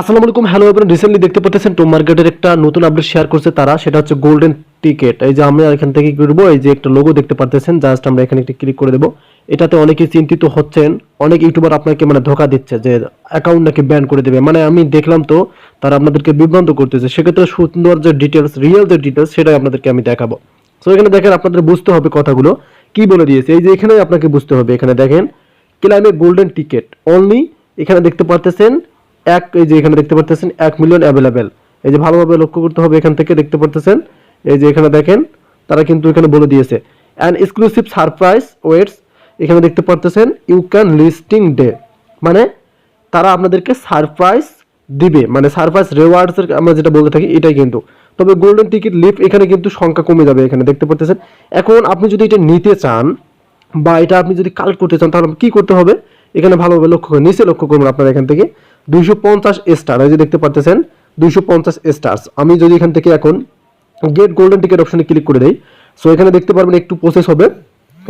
আসসালামু আলাইকুম, hello everyone. Recently দেখতে পাচ্ছেন টো মার্কেটের একটা নতুন আপডেট শেয়ার করছে তারা, সেটা হচ্ছে গোল্ডেন টিকেট। এই যে আমরা এখান থেকে কি করবো, এই যে একটা লোগো দেখতে পাচ্ছেন, জাস্ট আমরা এখানে একটা ক্লিক করে দেবো। এটাতে অনেকেই চিন্তিত হচ্ছেন, অনেক ইউটিউবার আপনাকে মানে ধোকা দিচ্ছে যে অ্যাকাউন্ট নাকি ব্যান করে দেবে। মানে আমি দেখলাম তো তারা আপনাদেরকে বিভ্রান্ত করতেছে। সেক্ষেত্রে সুন্দর যে ডিটেলস, রিয়েল যে ডিটেলস, সেটাই আপনাদেরকে আমি দেখাবো। সো এখানে দেখেন, আপনাদের বুঝতে হবে কথাগুলো কি বলে দিয়েছে। এই যে এখানে আপনাকে বুঝতে হবে, এখানে দেখেন ক্লাইমে গোল্ডেন টিকেট অনলি। এখানে দেখতে পাচ্ছেন এই যে এখানে দেখতে পাচ্ছেন 1 মিলিয়ন অ্যাভেলেবেল। এই যে ভালোভাবে লক্ষ্য করতে হবে, এখান থেকে দেখতে পাচ্ছেন এই যে এখানে দেখেন তারা কিন্তু এখানে বলে দিয়েছে অ্যান এক্সক্লুসিভ সারপ্রাইজ ওয়েটস। এখানে দেখতে পাচ্ছেন ইউ ক্যান লিস্টিং ডে, মানে তারা আপনাদেরকে সারপ্রাইজ দিবে, মানে সারপ্রাইজ রিওয়ার্ডস এর আমরা যেটা বলতে থাকি এটাই কিন্তু। তবে গোল্ডেন টিকিট লিফট এখানে কিন্তু সংখ্যা কমে যাবে, এখানে দেখতে পাচ্ছেন। এখন আপনি যদি এটা নিতে চান বা এটা আপনি যদি কালেক্ট করতে চান, তাহলে কি করতে হবে, এখানে ভালোভাবে লক্ষ্য করুন, নিচে লক্ষ্য করুন আপনারা এখান থেকে 250 স্টার, এই যে দেখতে পাচ্ছেন 250 স্টার্স। আমি যদি এখান থেকে এখন গেট গোল্ডেন টিকেট অপশনে ক্লিক করে দেই, সো এখানে দেখতে পারবেন একটু প্রসেস হবে।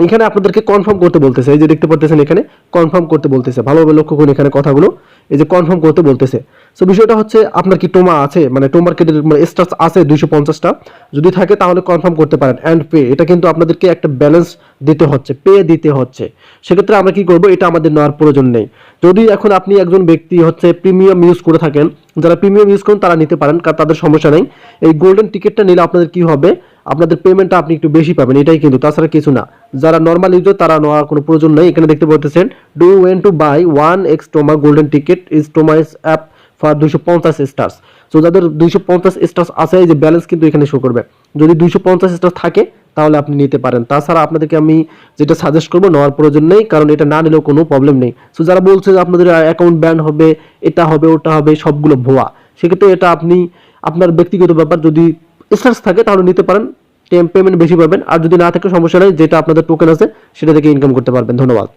এখানে আপনাদেরকে কনফার্ম করতে বলতেছে, এই যে দেখতে পাচ্ছেন এখানে কনফার্ম করতে বলতেছে। ভালোভাবে লক্ষ্য করুন এখানে কথাগুলো, এই যে কনফার্ম করতে বলতেছে। সো বিষয়টা হচ্ছে, আপনার কি টোমা আছে, মানে টোমার মার্কেটের মানে স্টার্স আছে 250টা, যদি থাকে তাহলে কনফার্ম করতে পারেন। অ্যান্ড পে, এটা কিন্তু আপনাদেরকে একটা ব্যালেন্স দিতে হচ্ছে, পে দিতে হচ্ছে। সেক্ষেত্রে আমরা কি করব, এটা আমাদের নেওয়ার প্রয়োজন নেই। যদি এখন আপনি একজন ব্যক্তি হচ্ছে প্রিমিয়াম ইউজ করে থাকেন, যারা প্রিমিয়াম ইউজ করেন তারা নিতে পারেন, কারণ তাদের সমস্যা নেই। এই গোল্ডেন টিকেটটা নিলে আপনাদের কি হবে, আপনাদের পেমেন্টটা আপনি একটু বেশি পাবেন, এটাই কিন্তু, তাছাড়া কিছু না। যারা নর্মাল ইউজার তারা নেওয়ার কোনো প্রয়োজন নেই। এখানে দেখতে পাচ্ছেন do you want to buy 1x টোমা গোল্ডেন টিকেট ইজ টোমা is app for 250 stars. So যাদের 250 স্টার্স আছে, এই যে ব্যালেন্স কিন্তু এখানে শো করবে। যদি 250 স্টার থাকে তাহলে আপনি নিতে পারেন। তাছাড়া আপনাদেরকে আমি যেটা সাজেস্ট করবো, নেওয়ার প্রয়োজন নেই, কারণ এটা না নিলেও কোনো প্রবলেম নেই। সো যারা বলছে যে আপনাদের অ্যাকাউন্ট ব্যান হবে, এটা হবে ওটা হবে, সবগুলো ভুয়া। সেক্ষেত্রে এটা আপনি আপনার ব্যক্তিগত ব্যাপার, যদি স্টার্স থাকে তাহলে নিতে পারেন, পেমেন্ট বেশি পাবেন। আর যদি না থাকে সমস্যা নেই, যেটা আপনাদের টোকেন আছে সেটা থেকে ইনকাম করতে পারবেন। ধন্যবাদ।